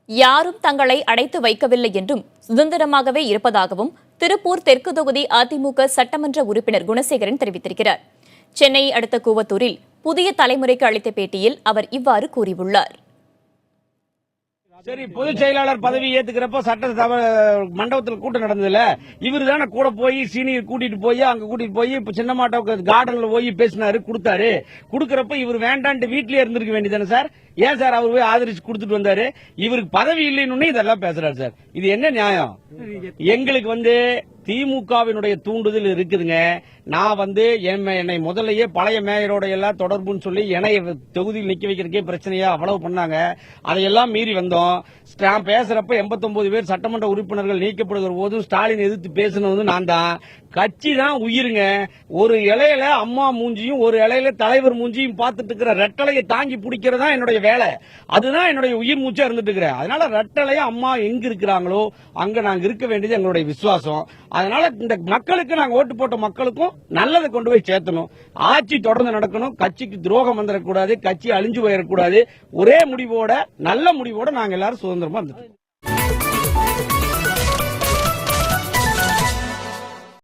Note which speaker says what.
Speaker 1: யாரும் தங்களை அடைத்து வைக்கவில்லை என்றும் சுதந்திரமாகவே இருப்பதாகவும் திருப்பூர் தெற்கு தொகுதி அதிமுக சட்டமன்ற உறுப்பினர் குணசேகரன் தெரிவித்திருக்கிறார். சென்னையை அடுத்த கூவத்தூரில் புதிய தலைமுறைக்கு அளித்த பேட்டியில் அவர் இவ்வாறு கூறியுள்ளார்.
Speaker 2: சரி, பொதுச் செயலாளர் பதவி ஏத்துக்கிறப்ப சட்ட மண்டபத்தில் கூட்டம் நடந்ததுல இவரு தானே கூட போய் சீனியர் கூட்டிட்டு போய் இப்ப சின்னமாட்ட கார்டன்ல போய் பேசினாரு, கொடுத்தாரு. கொடுக்கறப்ப இவர் வேண்டான்ட்டு வீட்லயே இருந்திருக்க வேண்டியதானே சார்? ஏன் சார் அவர் போய் ஆதரிச்சு கொடுத்துட்டு வந்தாரு? இவருக்கு பதவி இல்லைன்னு இதெல்லாம் பேசுறாரு சார். இது என்ன நியாயம்? எங்களுக்கு திமுகவினுடைய தூண்டுதல் இருக்குதுங்க. நான் என்னை முதல்லயே பழைய மேயரோட எல்லாம் தொடர்புன்னு சொல்லி என்னை தொகுதியில் நிக்க வைக்கிறதுக்கே பிரச்சனையா அவ்வளவு பண்ணாங்க. அதையெல்லாம் மீறி வந்தோம். பேசுறப்ப 89 பேர் சட்டமன்ற உறுப்பினர்கள் நீக்கப்படுகிற போதும் ஸ்டாலின் எதிர்த்து பேசினது நான் தான். கட்சி தான் உயிருங்க. ஒரு இலையில அம்மா மூஞ்சியும் ஒரு இலையில தலைவர் மூஞ்சியும் பார்த்துட்டு இருக்கிற ரெட்டலையை தாங்கி பிடிக்கிறதா என்னுடைய வேலை. அதுதான் என்னுடைய உயிர் மூச்சா இருந்துட்டு இருக்கிறேன். அதனால ரெட்டலைய அம்மா எங்க இருக்கிறாங்களோ அங்க நாங்க இருக்க வேண்டியது எங்களுடைய விசுவாசம். அதனால இந்த மக்களுக்கு நாங்க ஓட்டு போட்ட மக்களுக்கும் நல்லதை கொண்டு போய் சேர்த்தணும். ஆட்சி தொடர்ந்து நடக்கணும். கட்சிக்கு துரோகம் வந்துடக்கூடாது. கட்சி அழிஞ்சு போயிடக்கூடாது. ஒரே முடிவோட, நல்ல முடிவோட நாங்க எல்லாரும் சுதந்திரமா இருந்துட்டோம்.